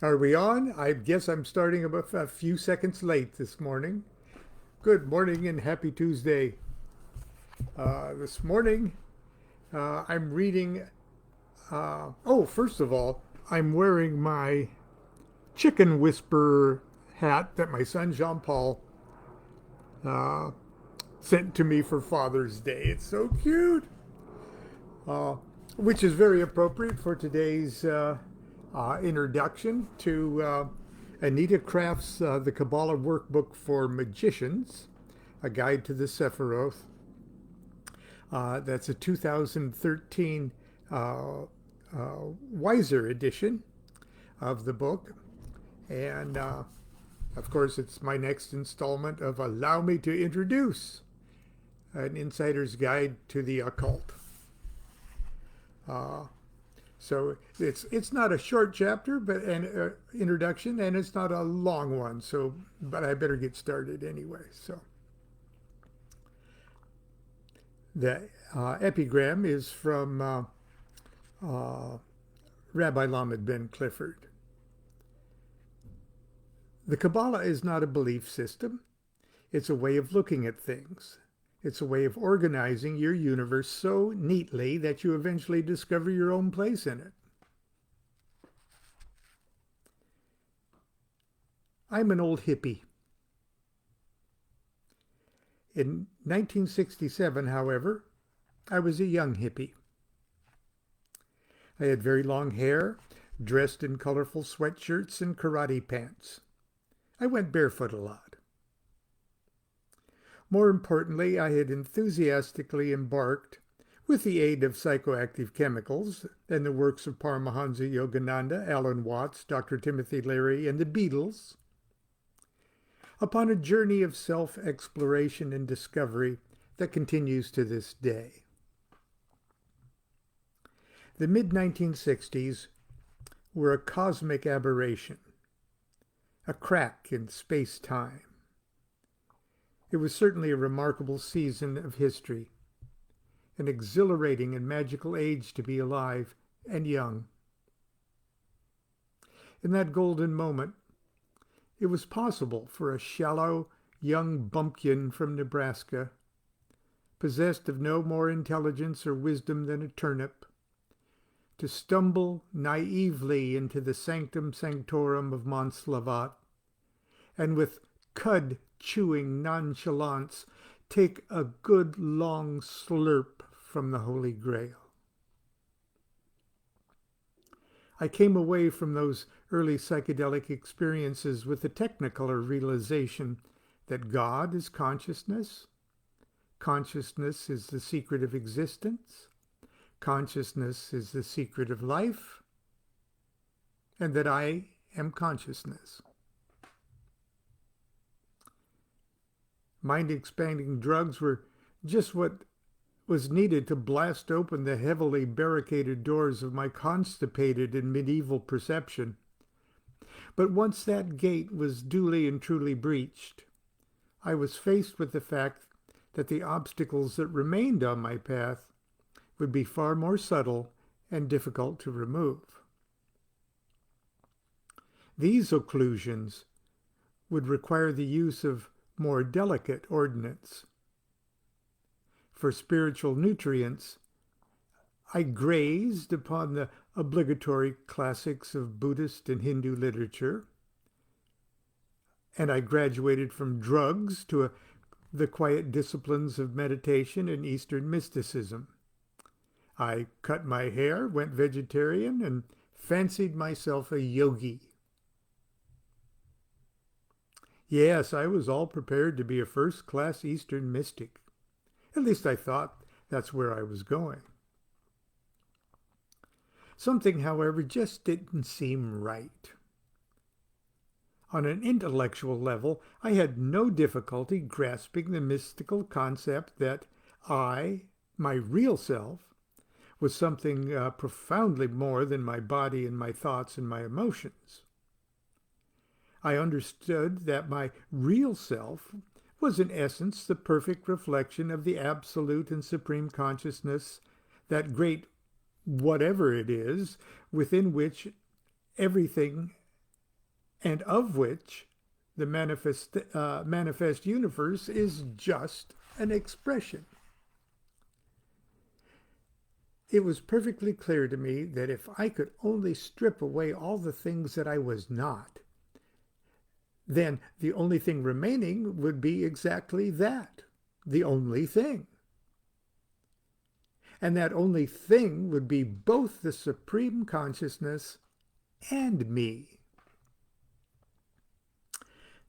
Are we on? I guess I'm starting about a few seconds late this morning. Good morning and happy Tuesday. This morning, I'm reading. First of all, I'm wearing my chicken whisperer hat that my son Jean Paul uh, sent to me for Father's Day. It's so cute, uh, which is very appropriate for today's introduction to Anita Craft's The Kabbalah Workbook for Magicians, a guide to the Sephiroth. That's a 2013 Wiser edition of the book. And of course, it's my next installment of Allow Me to Introduce an Insider's Guide to the Occult. Uh, so it's not a short chapter, but an introduction, and it's not a long one. So, but I better get started anyway. So the epigram is from Rabbi Lamed Ben Clifford. The Kabbalah is not a belief system. It's a way of looking at things. It's a way of organizing your universe so neatly that you eventually discover your own place in it. I'm an old hippie. In 1967, however, I was a young hippie. I had very long hair, dressed in colorful sweatshirts and karate pants. I went barefoot a lot. More importantly, I had enthusiastically embarked, with the aid of psychoactive chemicals and the works of Paramahansa Yogananda, Alan Watts, Dr. Timothy Leary, and the Beatles, upon a journey of self-exploration and discovery that continues to this day. The mid-1960s were a cosmic aberration, a crack in space-time. It was certainly a remarkable season of history, an exhilarating and magical age to be alive and young. In that golden moment, it was possible for a shallow young bumpkin from Nebraska, possessed of no more intelligence or wisdom than a turnip, to stumble naively into the sanctum sanctorum of Montslavat, and with cud-chewing nonchalance take a good long slurp from the Holy Grail. I came away from those early psychedelic experiences with the technicolor realization that God is consciousness, consciousness is the secret of existence, consciousness is the secret of life, and that I am consciousness. Mind-expanding drugs were just what was needed to blast open the heavily barricaded doors of my constipated and medieval perception. But once that gate was duly and truly breached, I was faced with the fact that the obstacles that remained on my path would be far more subtle and difficult to remove. These occlusions would require the use of more delicate ordnance. For spiritual nutrients, I grazed upon the obligatory classics of Buddhist and Hindu literature, and I graduated from drugs to the quiet disciplines of meditation and Eastern mysticism. I cut my hair, went vegetarian, and fancied myself a yogi. Yes, I was all prepared to be a first-class Eastern mystic. At least I thought that's where I was going. Something, however, just didn't seem right. On an intellectual level, I had no difficulty grasping the mystical concept that I, my real self, was something profoundly more than my body and my thoughts and my emotions. I understood that my real self was in essence the perfect reflection of the absolute and supreme consciousness, that great whatever it is, within which everything and of which the manifest universe is just an expression. It was perfectly clear to me that if I could only strip away all the things that I was not, then the only thing remaining would be exactly that, the only thing. And that only thing would be both the supreme consciousness and me.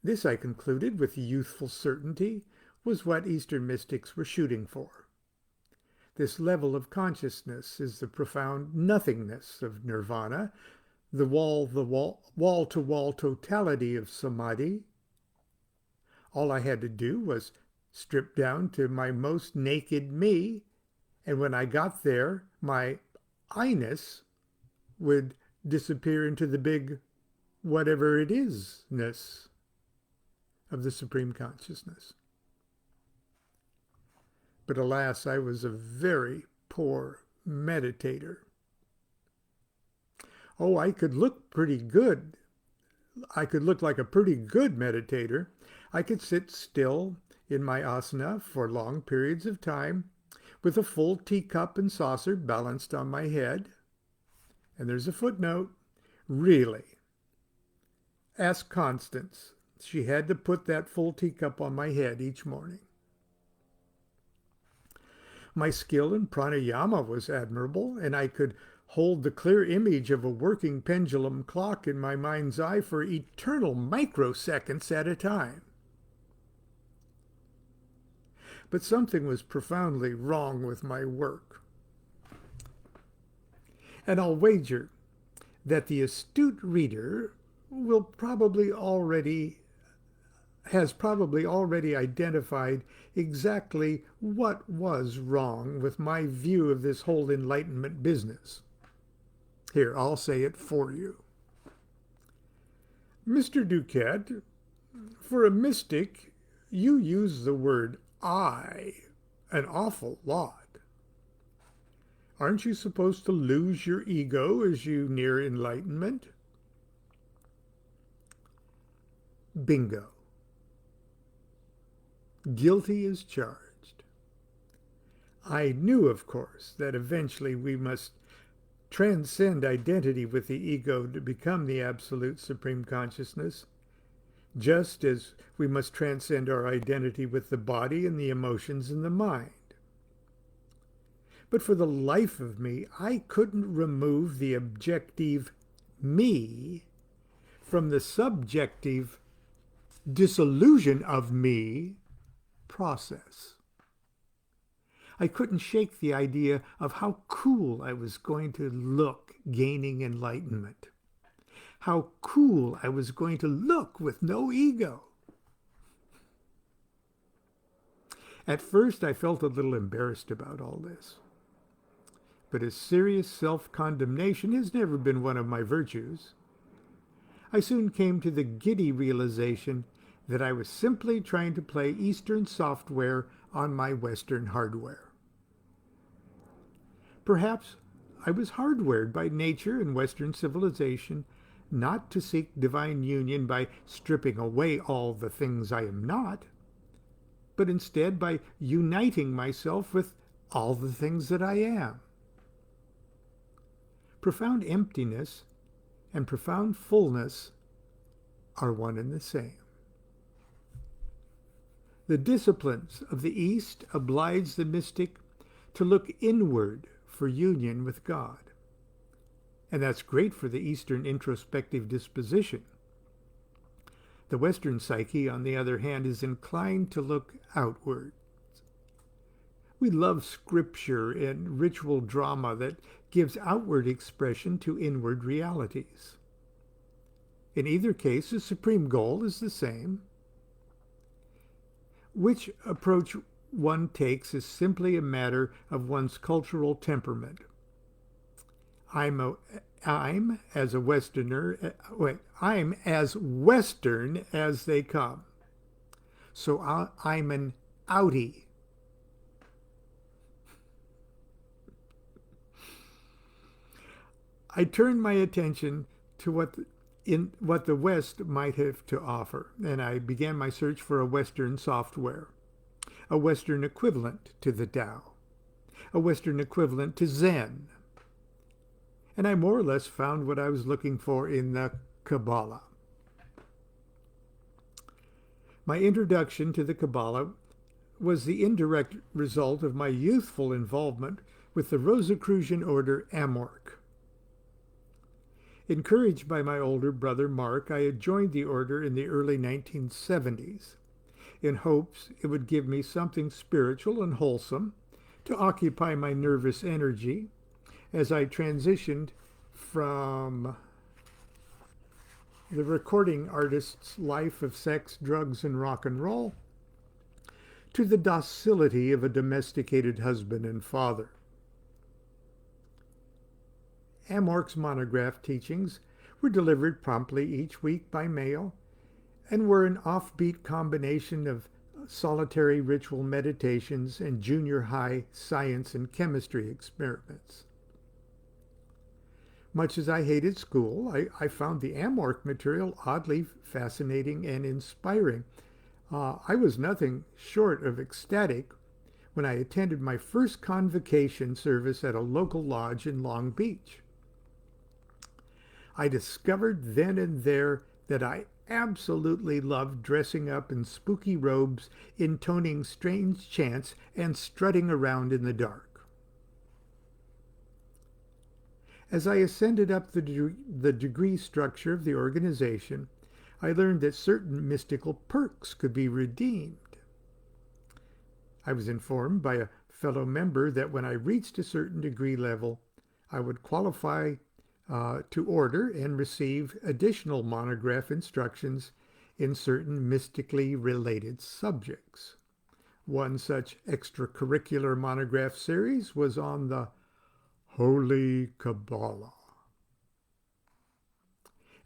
This, I concluded with youthful certainty, was what Eastern mystics were shooting for. This level of consciousness is the profound nothingness of nirvana, the wall-to-wall totality of samadhi. All I had to do was strip down to my most naked me, and when I got there, my I-ness would disappear into the big whatever it is-ness of the Supreme Consciousness. But alas, I was a very poor meditator. Oh, I could look pretty good. I could look like a pretty good meditator. I could sit still in my asana for long periods of time with a full teacup and saucer balanced on my head. And there's a footnote. Really. Ask Constance. She had to put that full teacup on my head each morning. My skill in pranayama was admirable, and I could hold the clear image of a working pendulum clock in my mind's eye for eternal microseconds at a time. But something was profoundly wrong with my work. And I'll wager that the astute reader has probably already identified exactly what was wrong with my view of this whole enlightenment business. Here, I'll say it for you. Mr. DuQuette, for a mystic, you use the word I an awful lot. Aren't you supposed to lose your ego as you near enlightenment? Bingo. Guilty as charged. I knew, of course, that eventually we must transcend identity with the ego to become the absolute supreme consciousness, just as we must transcend our identity with the body and the emotions and the mind. But for the life of me, I couldn't remove the objective me from the subjective disillusion of me process. I couldn't shake the idea of how cool I was going to look gaining enlightenment. How cool I was going to look with no ego. At first, I felt a little embarrassed about all this. But a serious self-condemnation has never been one of my virtues. I soon came to the giddy realization that I was simply trying to play Eastern software on my Western hardware. Perhaps I was hardwired by nature and Western civilization not to seek divine union by stripping away all the things I am not, but instead by uniting myself with all the things that I am. Profound emptiness and profound fullness are one and the same. The disciplines of the East oblige the mystic to look inward for union with God. And that's great for the Eastern introspective disposition. The Western psyche, on the other hand, is inclined to look outward. We love scripture and ritual drama that gives outward expression to inward realities. In either case, the supreme goal is the same. Which approach one takes is simply a matter of one's cultural temperament. I'm as Western as they come. So I'm an outie. I turned my attention to what in what the West might have to offer, and I began my search for a Western software, a Western equivalent to the Tao, a Western equivalent to Zen. And I more or less found what I was looking for in the Kabbalah. My introduction to the Kabbalah was the indirect result of my youthful involvement with the Rosicrucian order Amorc. Encouraged by my older brother Mark, I had joined the order in the early 1970s, in hopes it would give me something spiritual and wholesome to occupy my nervous energy as I transitioned from the recording artist's life of sex, drugs, and rock and roll to the docility of a domesticated husband and father. Amorc's monograph teachings were delivered promptly each week by mail and were an offbeat combination of solitary ritual meditations and junior high science and chemistry experiments. Much as I hated school, I found the Amorc material oddly fascinating and inspiring. I was nothing short of ecstatic when I attended my first convocation service at a local lodge in Long Beach. I discovered then and there that I absolutely loved dressing up in spooky robes, intoning strange chants, and strutting around in the dark. As I ascended up the degree structure of the organization, I learned that certain mystical perks could be redeemed. I was informed by a fellow member that when I reached a certain degree level, I would qualify to order and receive additional monograph instructions in certain mystically related subjects. One such extracurricular monograph series was on the Holy Kabbalah,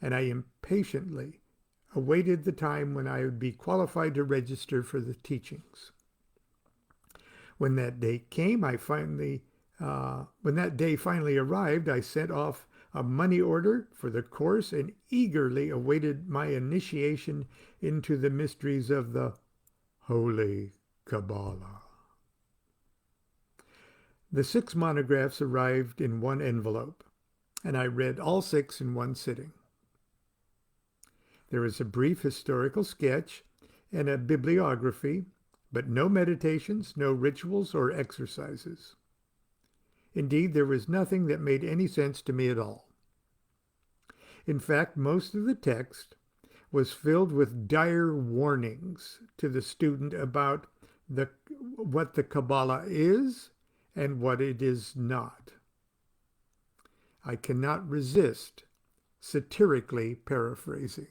and I impatiently awaited the time when I would be qualified to register for the teachings. When that day came, when that day finally arrived, I sent off a money order for the course and eagerly awaited my initiation into the mysteries of the Holy Kabbalah. The 6 monographs arrived in one envelope, and I read all 6 in one sitting. There is a brief historical sketch and a bibliography, but no meditations, no rituals or exercises. Indeed, there was nothing that made any sense to me at all. In fact, most of the text was filled with dire warnings to the student about what the Kabbalah is and what it is not. I cannot resist satirically paraphrasing.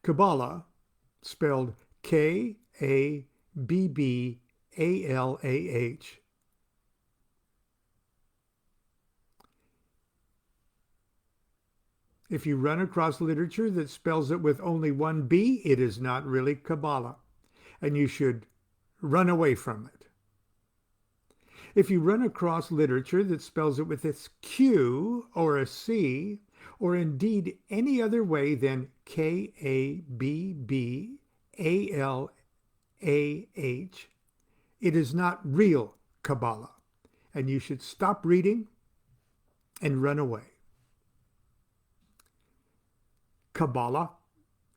Kabbalah, spelled K-A-B-B-A-L-A-H. If you run across literature that spells it with only one B, it is not really Kabbalah, and you should run away from it. If you run across literature that spells it with its Q or a C, or indeed any other way than K-A-B-B-A-L-A-H, it is not real Kabbalah, and you should stop reading and run away. Kabbalah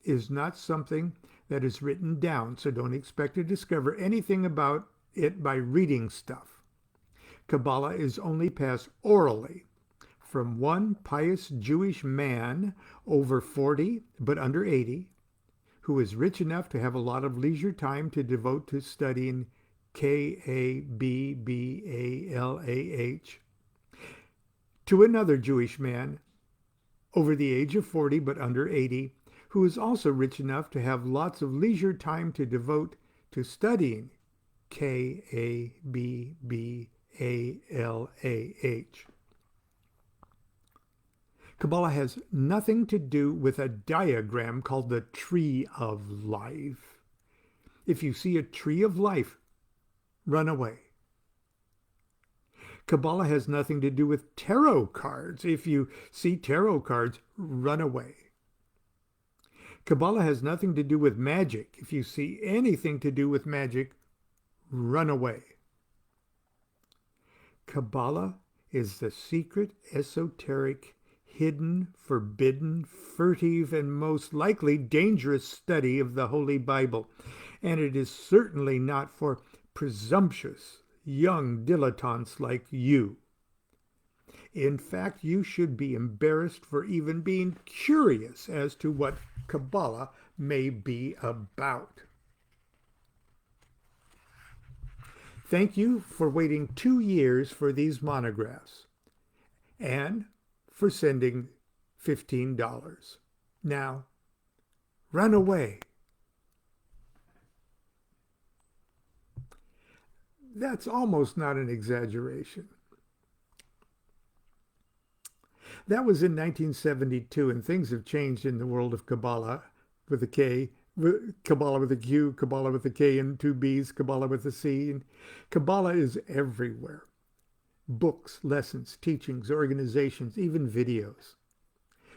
is not something that is written down, so don't expect to discover anything about it by reading stuff. Kabbalah is only passed orally from one pious Jewish man over 40 but under 80, who is rich enough to have a lot of leisure time to devote to studying K-A-B-B-A-L-A-H, to another Jewish man over the age of 40 but under 80, who is also rich enough to have lots of leisure time to devote to studying K-A-B-B-A-L-A-H. Kabbalah has nothing to do with a diagram called the Tree of Life. If you see a tree of life, run away. Kabbalah has nothing to do with tarot cards. If you see tarot cards, run away. Kabbalah has nothing to do with magic. If you see anything to do with magic, run away. Kabbalah is the secret, esoteric, hidden, forbidden, furtive, and most likely dangerous study of the Holy Bible. And it is certainly not for presumptuous young dilettantes like you. In fact, you should be embarrassed for even being curious as to what Kabbalah may be about. Thank you for waiting 2 years for these monographs and for sending $15. Now, run away. That's almost not an exaggeration. That was in 1972, and things have changed in the world of Kabbalah with a K, Kabbalah with a Q, Kabbalah with a K and 2 B's, Kabbalah with a C. And Kabbalah is everywhere. Books, lessons, teachings, organizations, even videos.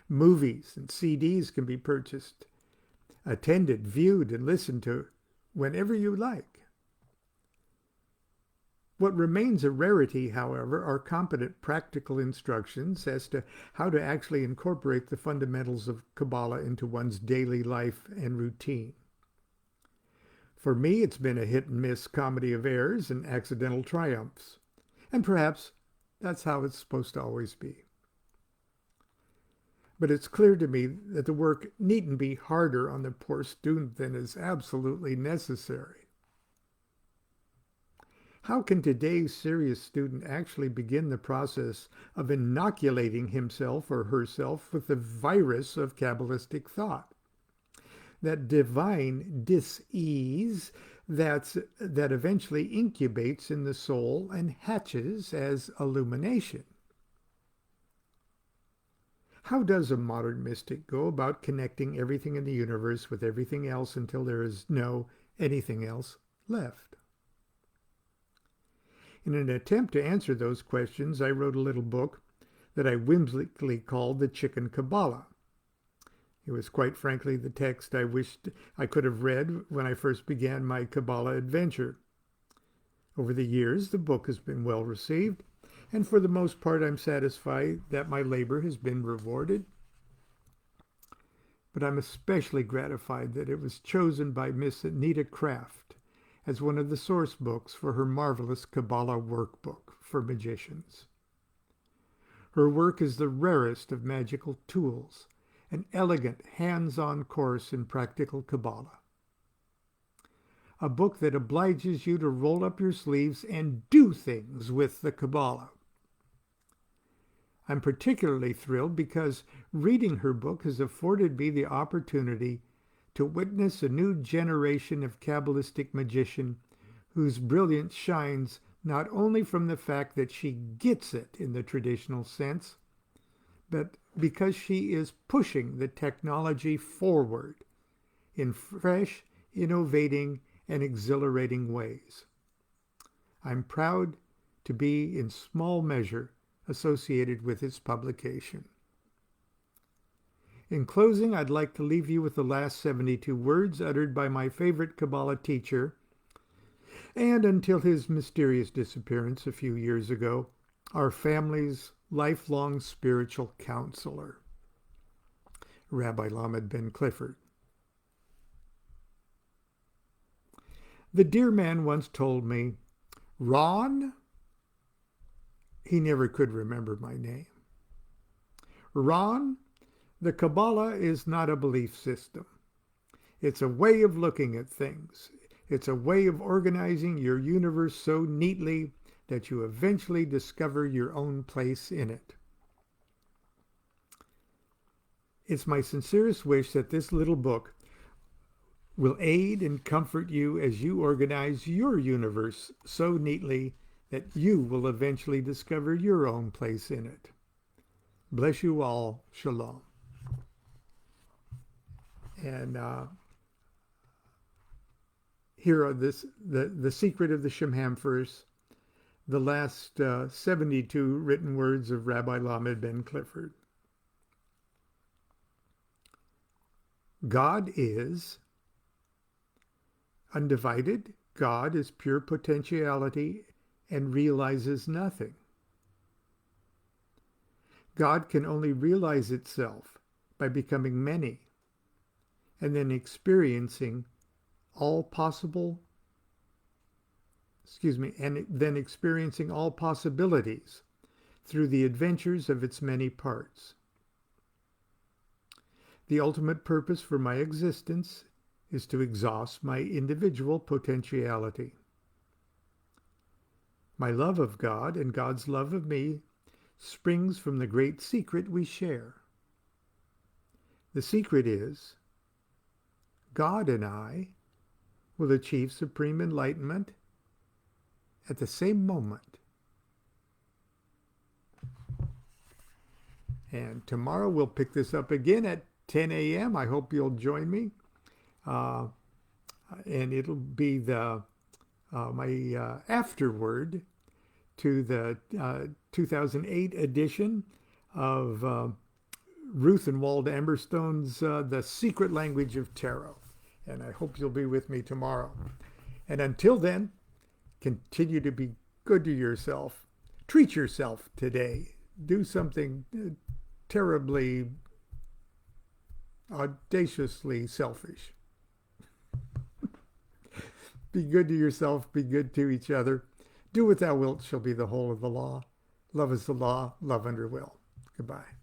Movies and CDs can be purchased, attended, viewed, and listened to whenever you like. What remains a rarity, however, are competent practical instructions as to how to actually incorporate the fundamentals of Kabbalah into one's daily life and routine. For me, it's been a hit-and-miss comedy of errors and accidental triumphs. And perhaps that's how it's supposed to always be. But it's clear to me that the work needn't be harder on the poor student than is absolutely necessary. How can today's serious student actually begin the process of inoculating himself or herself with the virus of Kabbalistic thought? That divine dis-ease that eventually incubates in the soul and hatches as illumination. How does a modern mystic go about connecting everything in the universe with everything else until there is no anything else left? In an attempt to answer those questions, I wrote a little book that I whimsically called The Chicken Kabbalah. It was quite frankly the text I wished I could have read when I first began my Kabbalah adventure. Over the years, the book has been well received, and for the most part, I'm satisfied that my labor has been rewarded. But I'm especially gratified that it was chosen by Miss Anita Kraft as one of the source books for her marvelous Kabbalah workbook for magicians. Her work is the rarest of magical tools, an elegant, hands-on course in practical Kabbalah. A book that obliges you to roll up your sleeves and do things with the Kabbalah. I'm particularly thrilled because reading her book has afforded me the opportunity to witness a new generation of Kabbalistic magician whose brilliance shines not only from the fact that she gets it in the traditional sense, but because she is pushing the technology forward in fresh, innovating, and exhilarating ways. I'm proud to be in small measure associated with its publication. In closing, I'd like to leave you with the last 72 words uttered by my favorite Kabbalah teacher, and until his mysterious disappearance a few years ago, our family's lifelong spiritual counselor, Rabbi Lamed Ben Clifford. The dear man once told me, Ron, he never could remember my name. Ron, the Kabbalah is not a belief system. It's a way of looking at things. It's a way of organizing your universe so neatly that you eventually discover your own place in it. It's my sincerest wish that this little book will aid and comfort you as you organize your universe so neatly that you will eventually discover your own place in it. Bless you all. Shalom. And here are the secret of the Shemham verse. the last 72 written words of Rabbi Lamed Ben Clifford. God is undivided. God is pure potentiality and realizes nothing. God can only realize itself by becoming many and then experiencing all possible, and then experiencing all possibilities through the adventures of its many parts. The ultimate purpose for my existence is to exhaust my individual potentiality. My love of God and God's love of me springs from the great secret we share. The secret is God and I will achieve supreme enlightenment at the same moment. And tomorrow we'll pick this up again at 10 a.m. I hope you'll join me. And it'll be the my afterword to the 2008 edition of Ruth and Wald Amberstone's The Secret Language of Tarot. And I hope you'll be with me tomorrow. And until then, continue to be good to yourself. Treat yourself today. Do something terribly, audaciously selfish. Be good to yourself. Be good to each other. Do what thou wilt shall be the whole of the law. Love is the law. Love under will. Goodbye.